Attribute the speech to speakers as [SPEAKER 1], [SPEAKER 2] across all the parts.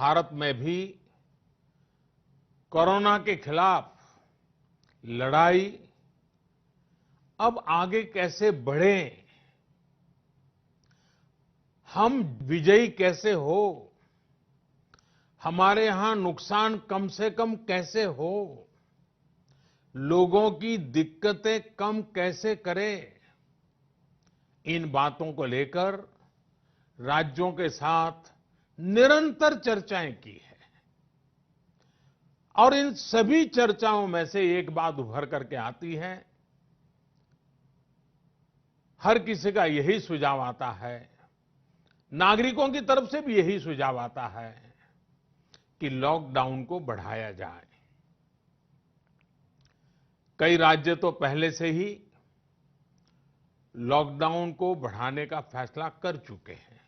[SPEAKER 1] भारत में भी कोरोना के खिलाफ लड़ाई अब आगे कैसे बढ़े, हम विजयी कैसे हो, हमारे यहां नुकसान कम से कम कैसे हो, लोगों की दिक्कतें कम कैसे करें, इन बातों को लेकर राज्यों के साथ निरंतर चर्चाएं की है। और इन सभी चर्चाओं में से एक बात उभर करके आती है, हर किसी का यही सुझाव आता है, नागरिकों की तरफ से भी यही सुझाव आता है कि लॉकडाउन को बढ़ाया जाए। कई राज्य तो पहले से ही लॉकडाउन को बढ़ाने का फैसला कर चुके हैं।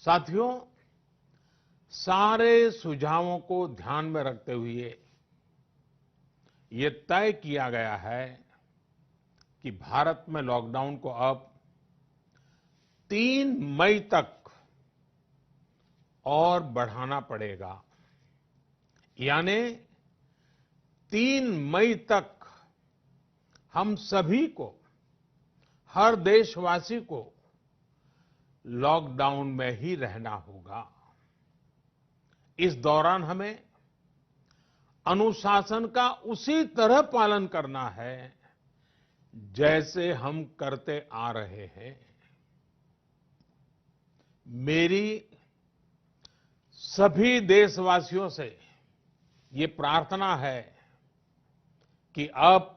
[SPEAKER 1] साथियों, सारे सुझावों को ध्यान में रखते हुए ये तय किया गया है कि भारत में लॉकडाउन को अब 3 मई तक और बढ़ाना पड़ेगा। यानी 3 मई तक हम सभी को, हर देशवासी को लॉकडाउन में ही रहना होगा। इस दौरान हमें अनुशासन का उसी तरह पालन करना है जैसे हम करते आ रहे हैं। मेरी सभी देशवासियों से ये प्रार्थना है कि अब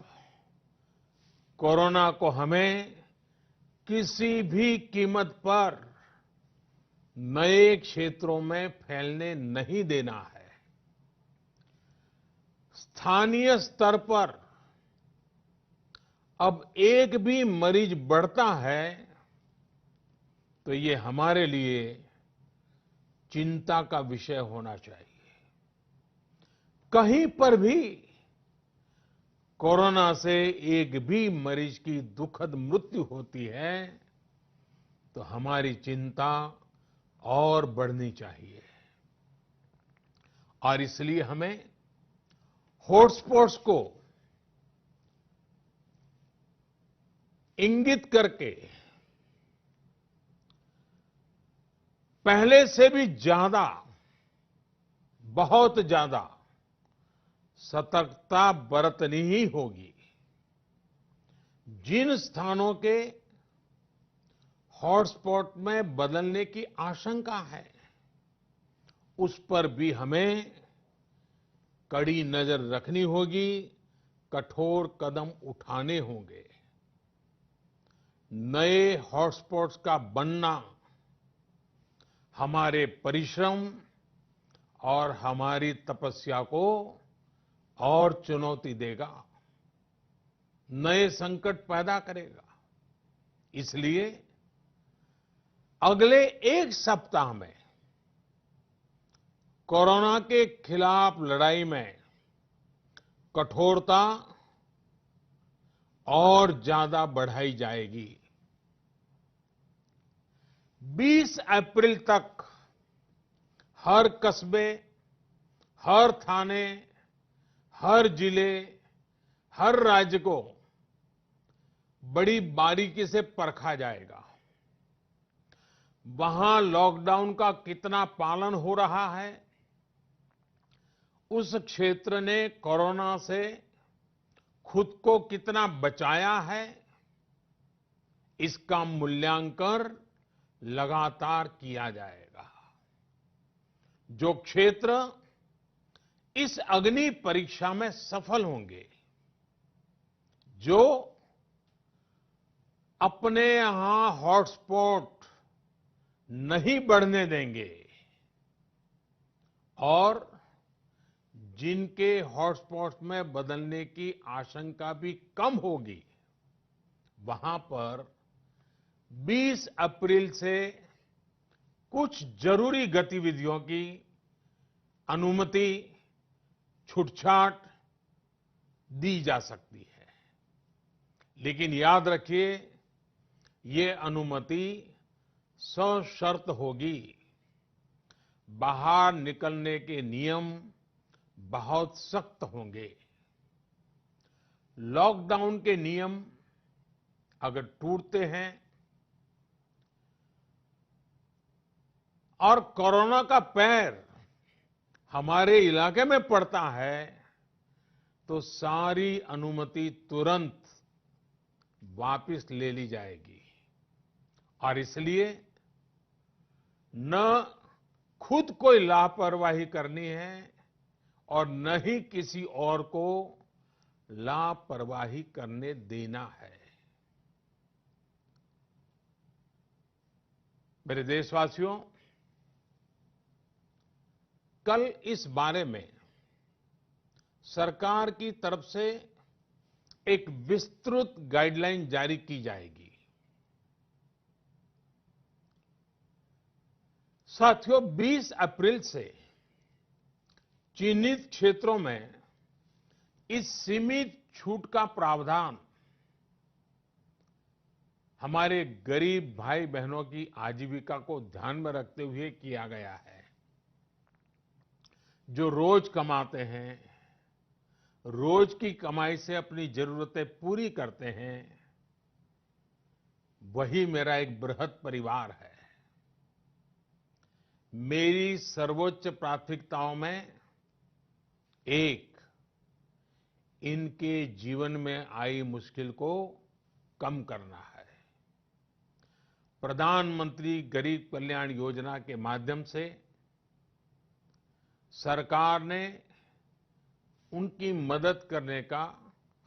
[SPEAKER 1] कोरोना को हमें किसी भी कीमत पर नए क्षेत्रों में फैलने नहीं देना है। स्थानीय स्तर पर अब एक भी मरीज बढ़ता है तो ये हमारे लिए चिंता का विषय होना चाहिए। कहीं पर भी कोरोना से एक भी मरीज की दुखद मृत्यु होती है तो हमारी चिंता और बढ़नी चाहिए। और इसलिए हमें हॉटस्पॉट्स को इंगित करके पहले से भी ज्यादा, बहुत ज्यादा सतर्कता बरतनी ही होगी। जिन स्थानों के हॉटस्पॉट में बदलने की आशंका है उस पर भी हमें कड़ी नजर रखनी होगी, कठोर कदम उठाने होंगे। नए हॉटस्पॉट्स का बनना हमारे परिश्रम और हमारी तपस्या को और चुनौती देगा, नए संकट पैदा करेगा। इसलिए अगले एक सप्ताह में कोरोना के खिलाफ लड़ाई में कठोरता और ज्यादा बढ़ाई जाएगी। 20 अप्रैल तक हर कस्बे, हर थाने, हर जिले, हर राज्य को बड़ी बारीकी से परखा जाएगा। वहां लॉकडाउन का कितना पालन हो रहा है, उस क्षेत्र ने कोरोना से खुद को कितना बचाया है, इसका मूल्यांकन लगातार किया जाएगा। जो क्षेत्र इस अग्नि परीक्षा में सफल होंगे, जो अपने यहां हॉटस्पॉट नहीं बढ़ने देंगे और जिनके हॉटस्पॉट में बदलने की आशंका भी कम होगी, वहां पर 20 अप्रैल से कुछ जरूरी गतिविधियों की अनुमति, छूटछाट दी जा सकती है। लेकिन याद रखिए, ये अनुमति सशर्त होगी। बाहर निकलने के नियम बहुत सख्त होंगे। लॉकडाउन के नियम अगर टूटते हैं और कोरोना का पैर हमारे इलाके में पड़ता है तो सारी अनुमति तुरंत वापस ले ली जाएगी। और इसलिए न खुद कोई लापरवाही करनी है और न ही किसी और को लापरवाही करने देना है। मेरे देशवासियों, कल इस बारे में सरकार की तरफ से एक विस्तृत गाइडलाइन जारी की जाएगी। साथियों, 20 अप्रैल से चिन्हित क्षेत्रों में इस सीमित छूट का प्रावधान हमारे गरीब भाई बहनों की आजीविका को ध्यान में रखते हुए किया गया है। जो रोज कमाते हैं, रोज की कमाई से अपनी जरूरतें पूरी करते हैं, वही मेरा एक बृहद परिवार है। मेरी सर्वोच्च प्राथमिकताओं में एक, इनके जीवन में आई मुश्किल को कम करना है। प्रधानमंत्री गरीब कल्याण योजना के माध्यम से सरकार ने उनकी मदद करने का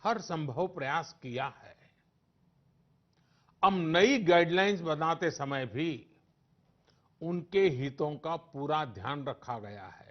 [SPEAKER 1] हर संभव प्रयास किया है। अब नई गाइडलाइंस बनाते समय भी उनके हितों का पूरा ध्यान रखा गया है।